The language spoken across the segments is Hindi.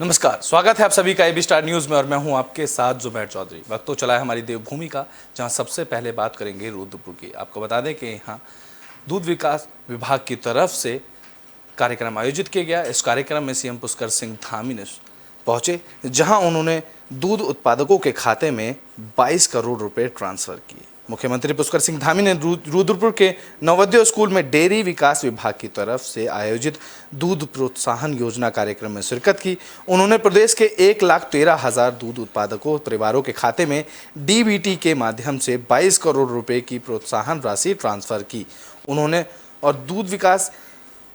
नमस्कार, स्वागत है आप सभी का एबी स्टार न्यूज में और मैं हूं आपके साथ जुबैर चौधरी। वक्त तो चला है हमारी देवभूमि का, जहां सबसे पहले बात करेंगे रुद्रपुर की। आपको बता दें कि यहां दूध विकास विभाग की तरफ से कार्यक्रम आयोजित किया गया। इस कार्यक्रम में सीएम पुष्कर सिंह धामी ने पहुंचे, जहां उन्होंने दूध उत्पादकों के खाते में 22 करोड़ रुपए ट्रांसफर किए। मुख्यमंत्री पुष्कर सिंह धामी ने रुद्रपुर के नवोदय स्कूल में डेयरी विकास विभाग की तरफ से आयोजित दूध प्रोत्साहन योजना कार्यक्रम में शिरकत की। उन्होंने प्रदेश के 1,13,000 दूध उत्पादकों परिवारों के खाते में डीबीटी के माध्यम से 22 करोड़ रुपए की प्रोत्साहन राशि ट्रांसफर की। उन्होंने और दूध विकास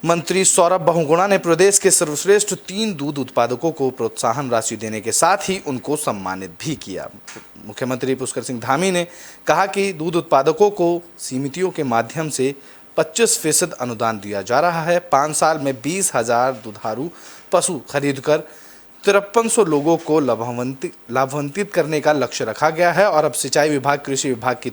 मंत्री सौरभ बहुगुणा ने प्रदेश के सर्वश्रेष्ठ 3 दूध उत्पादकों को प्रोत्साहन राशि देने के साथ ही उनको सम्मानित भी किया। मुख्यमंत्री पुष्कर सिंह धामी ने कहा कि दूध उत्पादकों को समितियों के माध्यम से 25% अनुदान दिया जा रहा है। 5 साल में 20,000 दुधारू पशु खरीदकर 5300 लोगों को लाभान्वित करने का लक्ष्य रखा गया है और अब सिंचाई विभाग कृषि विभाग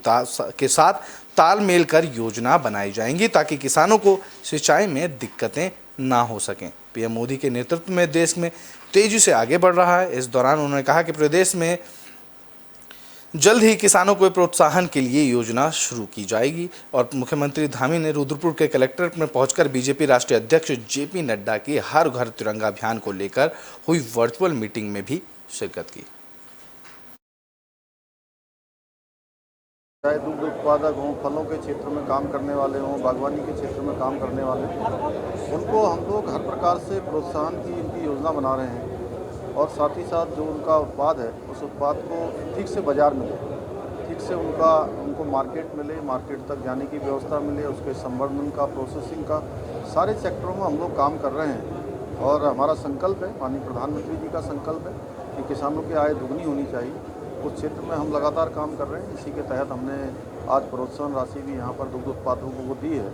के साथ तालमेल कर योजना बनाई जाएंगी ताकि किसानों को सिंचाई में दिक्कतें ना हो सकें। पीएम मोदी के नेतृत्व में देश में तेजी से आगे बढ़ रहा है। इस दौरान उन्होंने कहा कि प्रदेश में जल्द ही किसानों को प्रोत्साहन के लिए योजना शुरू की जाएगी। और मुख्यमंत्री धामी ने रुद्रपुर के कलेक्ट्रेट में पहुंचकर बीजेपी राष्ट्रीय अध्यक्ष जेपी नड्डा की हर घर तिरंगा अभियान को लेकर हुई वर्चुअल मीटिंग में भी शिरकत की। चाहे दूध उत्पादक हों, फलों के क्षेत्र में काम करने वाले हों, बागवानी के क्षेत्र में काम करने वाले, उनको हम लोग हर प्रकार से प्रोत्साहन की इनकी योजना बना रहे हैं और साथ ही साथ जो उनका उत्पाद है उस उत्पाद को ठीक से बाज़ार मिले, ठीक से उनको मार्केट मिले, मार्केट तक जाने की व्यवस्था मिले, उसके संवर्धन का, प्रोसेसिंग का, सारे सेक्टरों में हम लोग काम कर रहे हैं। और हमारा संकल्प है, माननीय प्रधानमंत्री जी का संकल्प है कि किसानों की आय दुगनी होनी चाहिए। उस क्षेत्र में हम लगातार काम कर रहे हैं। इसी के तहत हमने आज प्रोत्साहन राशि भी यहाँ पर दूध उत्पादकों को दी है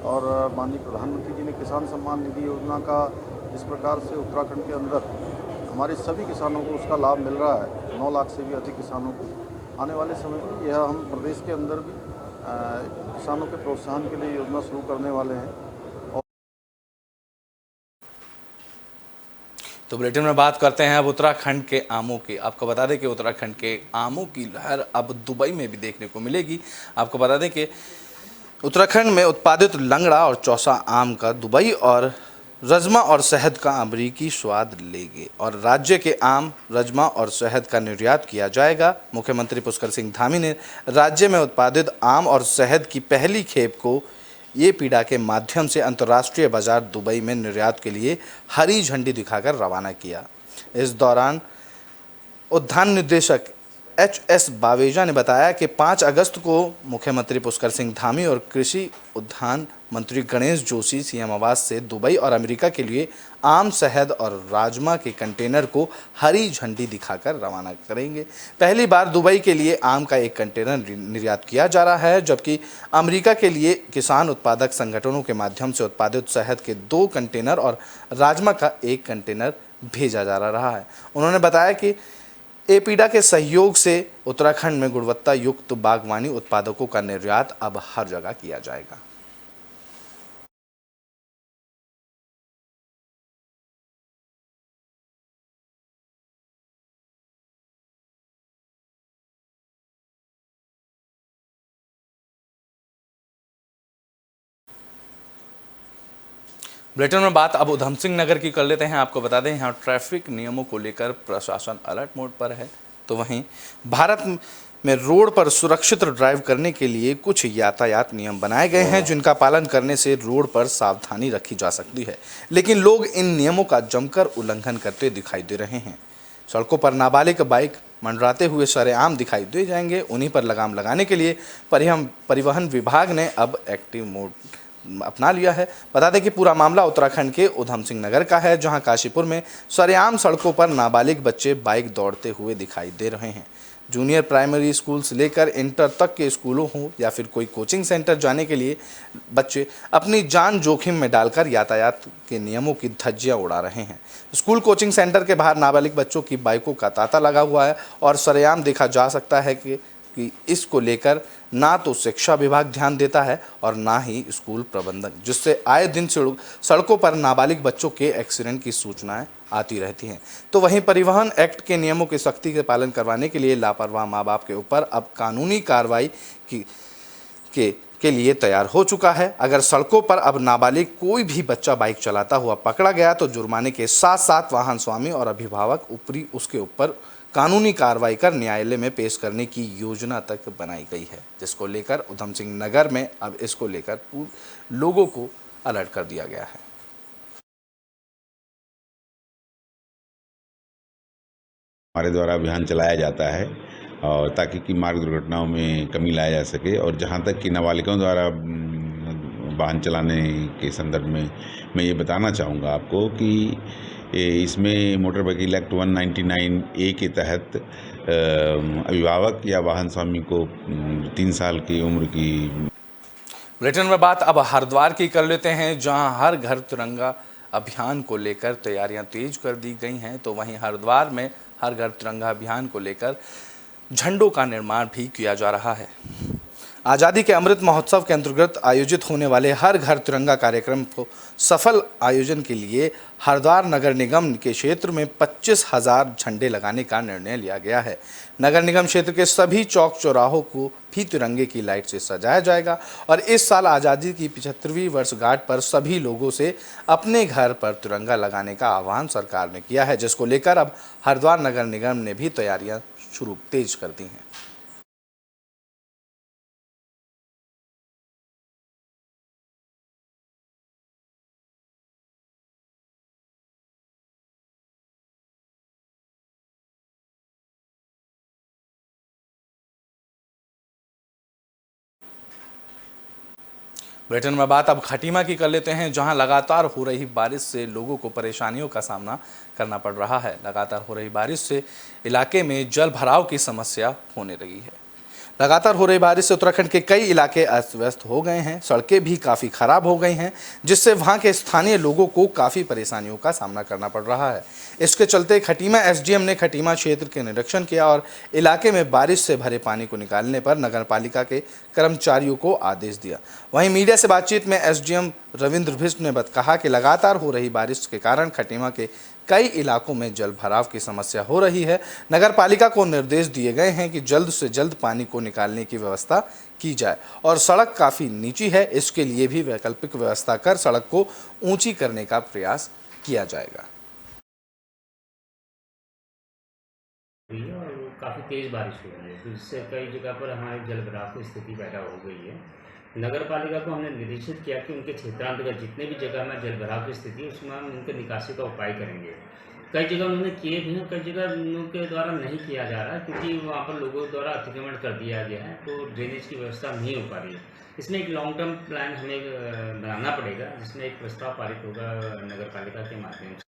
और माननीय प्रधानमंत्री जी ने किसान सम्मान निधि योजना का जिस प्रकार से उत्तराखंड के अंदर हमारे सभी किसानों को उसका लाभ मिल रहा है, 9 लाख से भी अधिक किसानों को, आने वाले समय में यह हम प्रदेश के अंदर भी किसानों के प्रोत्साहन के लिए योजना शुरू करने वाले हैं। तो बुलेटिन में बात करते हैं अब उत्तराखंड के आमों की। आपको बता दें कि उत्तराखंड के आमों की लहर अब दुबई में भी देखने को मिलेगी। आपको बता दें कि उत्तराखंड में उत्पादित लंगड़ा और चौसा आम का दुबई और रजमा और शहद का अमरीकी स्वाद लेंगे और राज्य के आम, रजमा और शहद का निर्यात किया जाएगा। मुख्यमंत्री पुष्कर सिंह धामी ने राज्य में उत्पादित आम और शहद की पहली खेप को ये पीड़ा के माध्यम से अंतर्राष्ट्रीय बाजार दुबई में निर्यात के लिए हरी झंडी दिखाकर रवाना किया। इस दौरान उद्यान निदेशक एच.एस. बावेजा ने बताया कि 5 अगस्त को मुख्यमंत्री पुष्कर सिंह धामी और कृषि उद्यान मंत्री गणेश जोशी सीएम आवास से दुबई और अमेरिका के लिए आम, शहद और राजमा के कंटेनर को हरी झंडी दिखाकर रवाना करेंगे। पहली बार दुबई के लिए आम का 1 कंटेनर निर्यात किया जा रहा है, जबकि अमेरिका के लिए किसान उत्पादक संगठनों के माध्यम से उत्पादित शहद के 2 कंटेनर और राजमा का 1 कंटेनर भेजा जा रहा है। उन्होंने बताया कि एपीडा के सहयोग से उत्तराखंड में गुणवत्ता युक्त बागवानी उत्पादकों का निर्यात अब हर जगह किया जाएगा। बुलेटिन में बात अब उधम सिंह नगर की कर लेते हैं। आपको बता दें यहाँ ट्रैफिक नियमों को लेकर प्रशासन अलर्ट मोड पर है। तो वहीं भारत में रोड पर सुरक्षित ड्राइव करने के लिए कुछ यातायात नियम बनाए गए हैं, जिनका पालन करने से रोड पर सावधानी रखी जा सकती है, लेकिन लोग इन नियमों का जमकर उल्लंघन करते दिखाई दे रहे हैं। सड़कों पर नाबालिग बाइक मंडराते हुए सरेआम दिखाई दे जाएंगे। उन्हीं पर लगाम लगाने के लिए परिवहन विभाग ने अब एक्टिव मोड अपना लिया है। बता दें कि पूरा मामला उत्तराखंड के उधम सिंह नगर का है, जहां काशीपुर में सरेआम सड़कों पर नाबालिग बच्चे बाइक दौड़ते हुए दिखाई दे रहे हैं। जूनियर प्राइमरी स्कूल से लेकर इंटर तक के स्कूलों हों या फिर कोई कोचिंग सेंटर जाने के लिए बच्चे अपनी जान जोखिम में डालकर यातायात के नियमों की धज्जियां उड़ा रहे हैं। स्कूल कोचिंग सेंटर के बाहर नाबालिग बच्चों की बाइकों का तांता लगा हुआ है और सरेआम देखा जा सकता है कि इसको लेकर ना तो शिक्षा विभाग ध्यान देता है और ना ही स्कूल प्रबंधन, जिससे आए दिन सड़कों पर नाबालिग बच्चों के एक्सीडेंट की सूचनाएं आती रहती हैं। तो वहीं परिवहन एक्ट के नियमों की सख्ती से पालन करवाने के लिए लापरवाह माँ बाप के ऊपर अब कानूनी कार्रवाई की के लिए तैयार हो चुका है। अगर सड़कों पर अब नाबालिग कोई भी बच्चा बाइक चलाता हुआ पकड़ा गया तो जुर्माने के साथ साथ वाहन स्वामी और अभिभावक ऊपरी उसके ऊपर कानूनी कार्रवाई कर न्यायालय में पेश करने की योजना तक बनाई गई है, जिसको लेकर उधम सिंह नगर में अब इसको लेकर लोगों को अलर्ट कर दिया गया है। हमारे द्वारा अभियान चलाया जाता है और ताकि कि मार्ग दुर्घटनाओं में कमी लाया जा सके। और जहाँ तक कि नाबालिगों द्वारा वाहन चलाने के संदर्भ में मैं ये बताना चाहूँगा आपको कि इसमें मोटर व्हीकल एक्ट 199A के तहत अभिभावक या वाहन स्वामी को 3 साल की उम्र की। बुलेटिन में बात अब हरिद्वार की कर लेते हैं, जहां हर घर तिरंगा अभियान को लेकर तैयारियां तेज कर दी गई हैं। तो वहीं हरिद्वार में हर घर तिरंगा अभियान को लेकर झंडों का निर्माण भी किया जा रहा है। आज़ादी के अमृत महोत्सव के अंतर्गत आयोजित होने वाले हर घर तिरंगा कार्यक्रम को सफल आयोजन के लिए हरिद्वार नगर निगम के क्षेत्र में 25,000 झंडे लगाने का निर्णय लिया गया है। नगर निगम क्षेत्र के सभी चौक चौराहों को भी तिरंगे की लाइट से सजाया जाएगा और इस साल आज़ादी की 75वीं वर्षगांठ पर सभी लोगों से अपने घर पर तिरंगा लगाने का आह्वान सरकार ने किया है, जिसको लेकर अब हरिद्वार नगर निगम ने भी तैयारियां तेज कर दी हैं। बुलेटिन में बात अब खटीमा की कर लेते हैं, जहां लगातार हो रही बारिश से लोगों को परेशानियों का सामना करना पड़ रहा है। लगातार हो रही बारिश से इलाके में जल भराव की समस्या होने लगी है। लगातार हो रही बारिश से उत्तराखंड के कई इलाके अस्त व्यस्त हो गए हैं, सड़कें भी काफ़ी खराब हो गई हैं, जिससे वहां के स्थानीय लोगों को काफ़ी परेशानियों का सामना करना पड़ रहा है। इसके चलते खटीमा एसडीएम ने खटीमा क्षेत्र के निरीक्षण किया और इलाके में बारिश से भरे पानी को निकालने पर नगर पालिका के कर्मचारियों को आदेश दिया। वहीं मीडिया से बातचीत में एसडीएम रविंद्र भिष्ट ने कहा कि लगातार हो रही बारिश के कारण खटीमा के कई इलाकों में जल भराव की समस्या हो रही है। नगर पालिका को निर्देश दिए गए हैं कि जल्द से जल्द पानी को निकालने की व्यवस्था की जाए और सड़क काफ़ी नीची है, इसके लिए भी वैकल्पिक व्यवस्था कर सड़क को ऊंची करने का प्रयास किया जाएगा। और काफ़ी तेज़ बारिश हो रही है, तो इससे कई जगह पर हमारे जल भराव की स्थिति पैदा हो गई है। नगर पालिका को हमने निर्देशित किया कि उनके क्षेत्रांतर्गत जितने भी जगह में जल भराव की स्थिति है उसमें हम उनके निकासी का उपाय करेंगे। कई जगह उन्होंने किए भी हैं, कई जगह उनके द्वारा नहीं किया जा रहा है क्योंकि वहाँ पर लोगों द्वारा अतिक्रमण कर दिया गया है, तो ड्रेनेज की व्यवस्था नहीं हो पा रही है। इसमें एक लॉन्ग टर्म प्लान हमें बनाना पड़ेगा, जिसमें एक प्रस्ताव पारित होगा नगर पालिका के माध्यम से।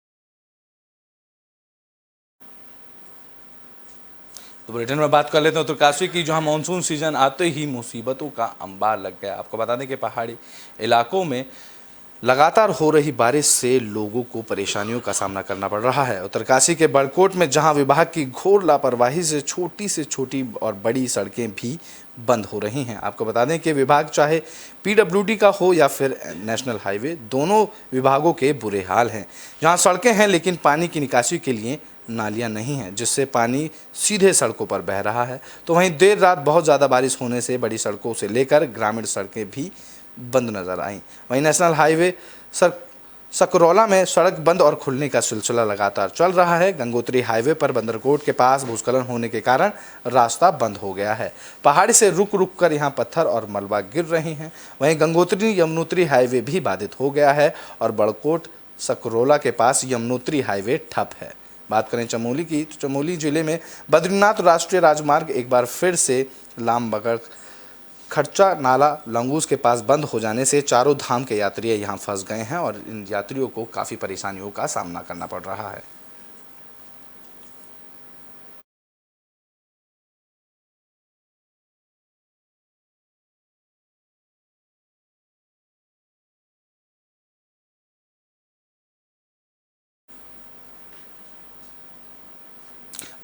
तो बुलेटिन में बात कर लेते हैं उत्तरकाशी की, जहां मानसून सीजन आते ही मुसीबतों का अंबार लग गया। आपको बता दें कि पहाड़ी इलाकों में लगातार हो रही बारिश से लोगों को परेशानियों का सामना करना पड़ रहा है। उत्तरकाशी के बड़कोट में जहां विभाग की घोर लापरवाही से छोटी और बड़ी सड़कें भी बंद हो रही हैं। आपको बता दें कि विभाग चाहे पीडब्ल्यूडी का हो या फिर नेशनल हाईवे, दोनों विभागों के बुरे हाल हैं। जहां सड़कें हैं लेकिन पानी की निकासी के लिए नालियां नहीं हैं, जिससे पानी सीधे सड़कों पर बह रहा है। तो वहीं देर रात बहुत ज़्यादा बारिश होने से बड़ी सड़कों से लेकर ग्रामीण सड़कें भी बंद नजर आईं। वहीं नेशनल हाईवे सकरौला में सड़क बंद और खुलने का सिलसिला लगातार चल रहा है। गंगोत्री हाईवे पर बंदरकोट के पास भूस्खलन होने के कारण रास्ता बंद हो गया है। पहाड़ी से रुक रुक कर यहाँ पत्थर और मलबा गिर रहे हैं। वहीं गंगोत्री यमुनोत्री हाईवे भी बाधित हो गया है और बड़कोट सकरौला के पास यमुनोत्री हाईवे ठप है। बात करें चमोली की, तो चमोली जिले में बद्रीनाथ राष्ट्रीय राजमार्ग एक बार फिर से लामबगड़ खर्चा नाला लंगूस के पास बंद हो जाने से चारों धाम के यात्री यहां फंस गए हैं और इन यात्रियों को काफ़ी परेशानियों का सामना करना पड़ रहा है।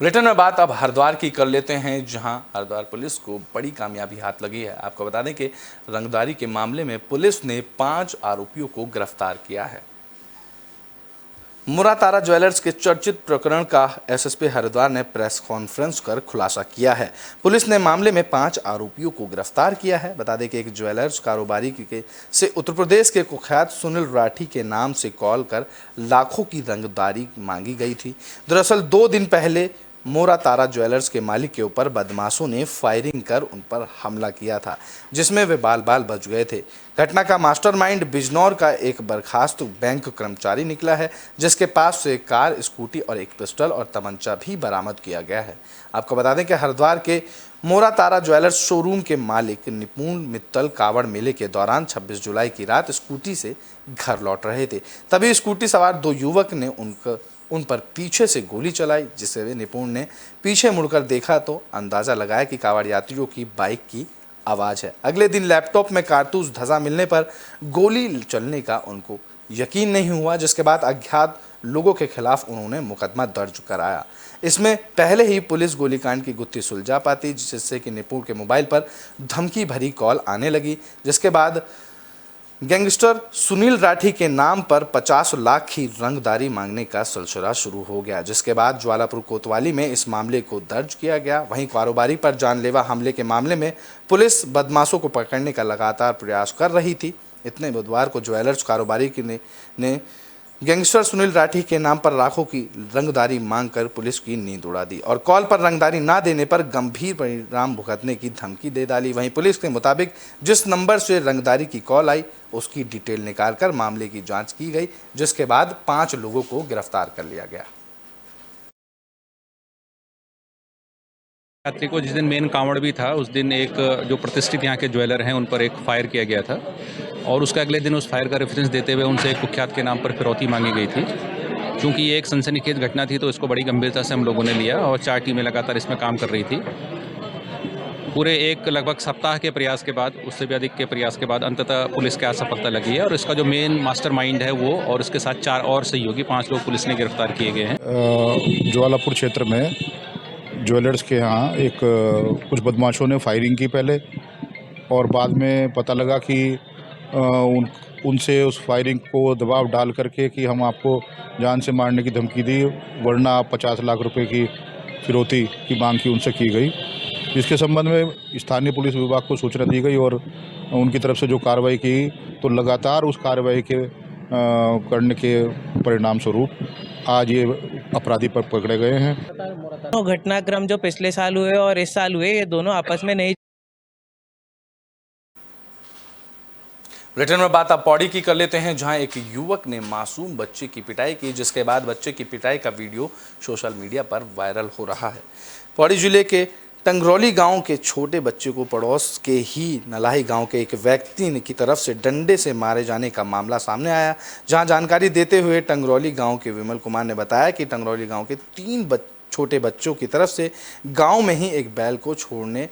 बुलेटिन में बात अब हरिद्वार की कर लेते हैं, जहां हरिद्वार पुलिस को बड़ी कामयाबी हाथ लगी है। आपको बता दें कि रंगदारी के मामले में पुलिस ने 5 आरोपियों को गिरफ्तार किया है। मुरातारा ज्वेलर्स के चर्चित प्रकरण का एसएसपी हरिद्वार ने प्रेस कॉन्फ्रेंस कर खुलासा किया है। पुलिस ने मामले में 5 आरोपियों को गिरफ्तार किया है। बता दें कि एक ज्वेलर्स कारोबारी से उत्तर प्रदेश के कुख्यात सुनील राठी के नाम से कॉल कर लाखों की रंगदारी मांगी गई थी। दरअसल 2 दिन पहले मोरातारा ज्वेलर्स के मालिक के ऊपर बदमाशों ने फायरिंग कर उन पर हमला किया था, जिसमें वे बाल बाल बच गए थे। घटना का मास्टरमाइंड बिजनौर का एक बर्खास्त बैंक कर्मचारी निकला है, जिसके पास से कार, स्कूटी और एक पिस्टल और तमंचा भी बरामद किया गया है। आपको बता दें कि हरिद्वार के मोरातारा ज्वेलर्स शोरूम के मालिक निपुण मित्तल कावड़ मेले के दौरान 26 जुलाई की रात स्कूटी से घर लौट रहे थे। तभी स्कूटी सवार 2 युवक ने उन पर पीछे से गोली चलाई, जिसे निपुण ने पीछे मुड़कर देखा तो अंदाजा लगाया कि कावड़ यात्रियों की बाइक की आवाज़ है। अगले दिन लैपटॉप में कारतूस धंसा मिलने पर गोली चलने का उनको यकीन नहीं हुआ, जिसके बाद अज्ञात लोगों के खिलाफ उन्होंने मुकदमा दर्ज कराया। इसमें पहले ही पुलिस गोलीकांड की गुत्थी सुलझा पाती, जिससे कि निपुण के मोबाइल पर धमकी भरी कॉल आने लगी, जिसके बाद गैंगस्टर सुनील राठी के नाम पर 50 लाख की रंगदारी मांगने का सिलसिला शुरू हो गया, जिसके बाद ज्वालापुर कोतवाली में इस मामले को दर्ज किया गया। वहीं कारोबारी पर जानलेवा हमले के मामले में पुलिस बदमाशों को पकड़ने का लगातार प्रयास कर रही थी। इतने बुधवार को ज्वेलर्स कारोबारी ने गैंगस्टर सुनील राठी के नाम पर लाखों की रंगदारी मांगकर पुलिस की नींद उड़ा दी और कॉल पर रंगदारी ना देने पर गंभीर परिणाम भुगतने की धमकी दे डाली। वहीं पुलिस के मुताबिक जिस नंबर से रंगदारी की कॉल आई उसकी डिटेल निकालकर मामले की जांच की गई, जिसके बाद 5 लोगों को गिरफ्तार कर लिया गया। यात्री को जिस दिन मेन कांवड़ भी था, उस दिन एक जो प्रतिष्ठित यहाँ के ज्वेलर हैं उन पर एक फायर किया गया था और उसका अगले दिन उस फायर का रेफरेंस देते हुए उनसे एक कुख्यात के नाम पर फिरौती मांगी गई थी। क्योंकि ये एक सनसनीखेज घटना थी तो इसको बड़ी गंभीरता से हम लोगों ने लिया और 4 टीमें लगातार इसमें काम कर रही थी। पूरे एक लगभग सप्ताह के प्रयास के बाद, उससे भी अधिक के प्रयास के बाद अंततः पुलिस के हाथ सफलता लगी है और इसका जो मेन मास्टरमाइंड है वो और उसके साथ 4 और सहयोगी 5 लोग पुलिस ने गिरफ्तार किए गए हैं। ज्वालापुर क्षेत्र में ज्वेलर्स के यहाँ एक कुछ बदमाशों ने फायरिंग की पहले और बाद में पता लगा कि उनसे उस फायरिंग को दबाव डाल करके कि हम आपको जान से मारने की धमकी दी, वरना आप 50 लाख रुपए की फिरौती की मांग की उनसे की गई। इसके संबंध में स्थानीय पुलिस विभाग को सूचना दी गई और उनकी तरफ से जो कार्रवाई की तो लगातार उस कार्रवाई के करने के परिणाम स्वरूप आज ये अपराधी पर पकड़े गए हैं। घटनाक्रम जो पिछले साल हुए और इस साल हुए, ये दोनों आपस में नहीं। ब्रिटेन में बात आप पौड़ी की कर लेते हैं, जहां एक युवक ने मासूम बच्चे की पिटाई की, जिसके बाद बच्चे की पिटाई का वीडियो सोशल मीडिया पर वायरल हो रहा है। पौड़ी जिले के टंगरौली गांव के छोटे बच्चे को पड़ोस के ही नलाही गांव के एक व्यक्ति की तरफ से डंडे से मारे जाने का मामला सामने आया, जहां जानकारी देते हुए टंगरौली गांव के विमल कुमार ने बताया कि टंगरौली गांव के 3 छोटे बच्चों की तरफ से गांव में ही एक बैल को छोड़ने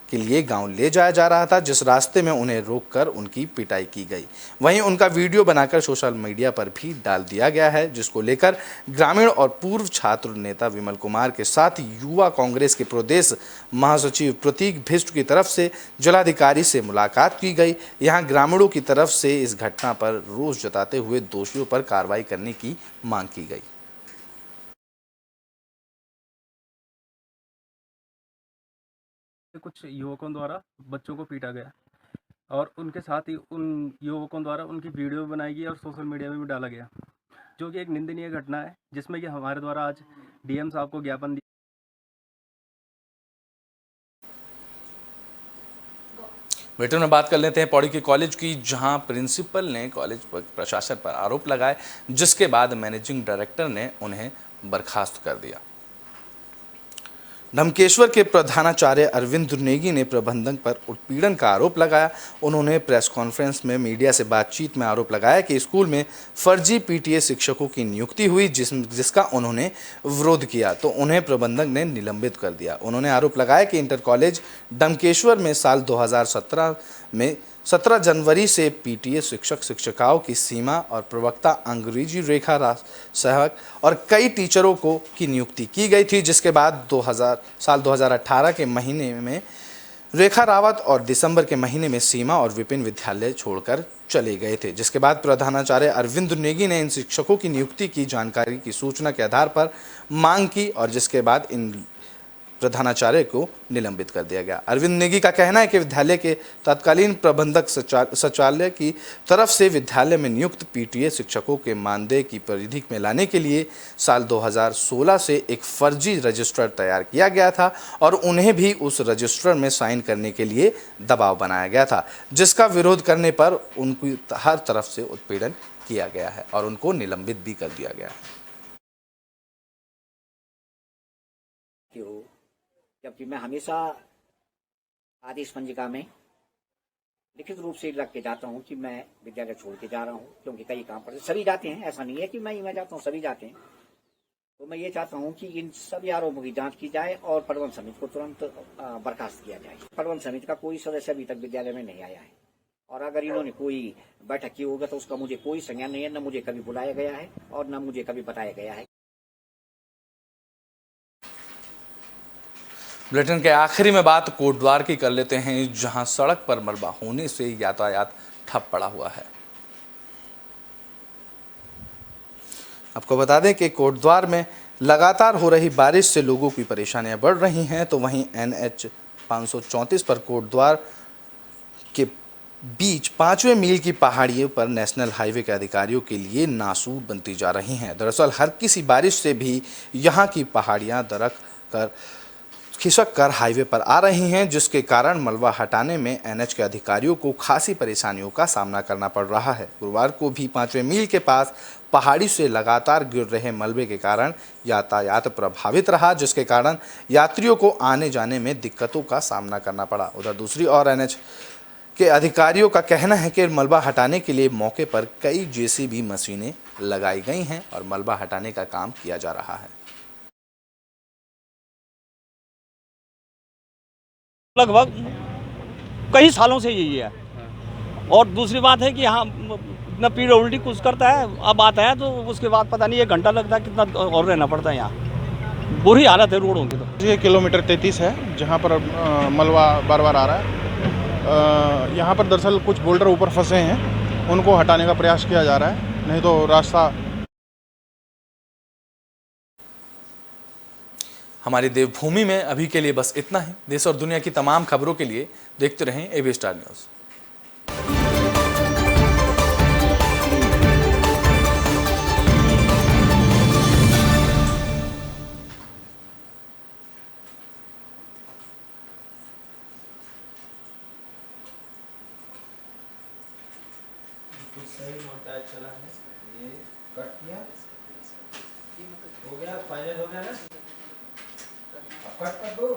के लिए गांव ले जाया जा रहा था, जिस रास्ते में उन्हें रोककर उनकी पिटाई की गई। वहीं उनका वीडियो बनाकर सोशल मीडिया पर भी डाल दिया गया है, जिसको लेकर ग्रामीण और पूर्व छात्र नेता विमल कुमार के साथ युवा कांग्रेस के प्रदेश महासचिव प्रतीक भिष्ट की तरफ से जिलाधिकारी से मुलाकात की गई। यहां ग्रामीणों की तरफ से इस घटना पर रोष जताते हुए दोषियों पर कार्रवाई करने की मांग की गई। कुछ युवकों द्वारा बच्चों को पीटा गया और उनके साथ ही उन युवकों द्वारा उनकी वीडियो बनाई गई और सोशल मीडिया में भी डाला गया, जो कि एक निंदनीय घटना है, जिसमें कि हमारे द्वारा आज डीएम साहब को ज्ञापन दिया। ब्रिटेन में बात कर लेते हैं पौड़ी के कॉलेज की, जहां प्रिंसिपल ने कॉलेज प्रशासन पर आरोप लगाए, जिसके बाद मैनेजिंग डायरेक्टर ने उन्हें बर्खास्त कर दिया। ढमकेश्वर के प्रधानाचार्य अरविंद नेगी ने प्रबंधक पर उत्पीड़न का आरोप लगाया। उन्होंने प्रेस कॉन्फ्रेंस में मीडिया से बातचीत में आरोप लगाया कि स्कूल में फर्जी पीटीए शिक्षकों की नियुक्ति हुई, जिसका उन्होंने विरोध किया तो उन्हें प्रबंधक ने निलंबित कर दिया। उन्होंने आरोप लगाया कि इंटर कॉलेज ढमकेश्वर में साल 2017 में 17 जनवरी से पीटीए शिक्षक शिक्षिकाओं की सीमा और प्रवक्ता अंग्रेजी रेखा सहायक और कई टीचरों की नियुक्ति की गई थी, जिसके बाद साल 2018 के महीने में रेखा रावत और दिसंबर के महीने में सीमा और विपिन विद्यालय छोड़कर चले गए थे, जिसके बाद प्रधानाचार्य अरविंद नेगी ने इन शिक्षकों की नियुक्ति की जानकारी की सूचना के आधार पर मांग की और जिसके बाद इन प्रधानाचार्य को निलंबित कर दिया गया। अरविंद नेगी का कहना है कि विद्यालय के तत्कालीन प्रबंधक सचिवालय की तरफ से विद्यालय में नियुक्त पीटीए शिक्षकों के मानदेय की परिधि में लाने के लिए साल 2016 से एक फर्जी रजिस्टर तैयार किया गया था और उन्हें भी उस रजिस्टर में साइन करने के लिए दबाव बनाया गया था, जिसका विरोध करने पर उनको हर तरफ से उत्पीड़न किया गया है और उनको निलंबित भी कर दिया गया है। जबकि मैं हमेशा आदेश पंजिका में लिखित रूप से रख के जाता हूं कि मैं विद्यालय छोड़ के जा रहा हूं, क्योंकि कई काम पर सभी जाते हैं, ऐसा नहीं है कि मैं जाता हूं, सभी जाते हैं। तो मैं ये चाहता हूं कि इन सभी आरोपों की जांच की जाए और प्रबंध समिति को तुरंत बर्खास्त किया जाए। प्रबंध समिति का कोई सदस्य अभी तक विद्यालय में नहीं आया है और अगर इन्होंने कोई बैठक की होगा तो उसका मुझे कोई संज्ञान नहीं है, न मुझे कभी बुलाया गया है और न मुझे कभी बताया गया है। बुलेटिन के आखिरी में बात कोटद्वार की कर लेते हैं, जहां सड़क पर मलबा होने से यातायात ठप पड़ा हुआ है। आपको बता दें कि कोटद्वार में लगातार हो रही बारिश से लोगों की परेशानियां बढ़ रही हैं, तो वहीं NH 534 पर कोटद्वार के बीच 5वें मील की पहाड़ियों पर नेशनल हाईवे के अधिकारियों के लिए नासूर बनती जा रही हैं। दरअसल हर किसी बारिश से भी यहां की पहाड़ियां खिसक कर हाईवे पर आ रही हैं, जिसके कारण मलबा हटाने में NH के अधिकारियों को खासी परेशानियों का सामना करना पड़ रहा है। गुरुवार को भी 5वें मील के पास पहाड़ी से लगातार गिर रहे मलबे के कारण यातायात प्रभावित रहा, जिसके कारण यात्रियों को आने जाने में दिक्कतों का सामना करना पड़ा। उधर दूसरी ओर NH के अधिकारियों का कहना है कि मलबा हटाने के लिए मौके पर कई JCB मशीनें लगाई गई हैं और मलबा हटाने का काम किया जा रहा है। लगभग कई सालों से यही है और दूसरी बात है कि यहाँ न PWD कुछ करता है, अब आता है तो उसके बाद पता नहीं 1 घंटा लगता है, कितना और रहना पड़ता है। यहाँ बुरी हालत है रोडों की। तो ये किलोमीटर 33 है जहाँ पर मलबा बार बार आ रहा है। यहाँ पर दरअसल कुछ बोल्डर ऊपर फंसे हैं, उनको हटाने का प्रयास किया जा रहा है, नहीं तो रास्ता। हमारी देवभूमि में अभी के लिए बस इतना ही। देश और दुनिया की तमाम खबरों के लिए देखते रहें AB स्टार न्यूज़। सही मोटा चला है, ये कट किया, हो गया, फाइनल हो गया ना, अब कट कर दो।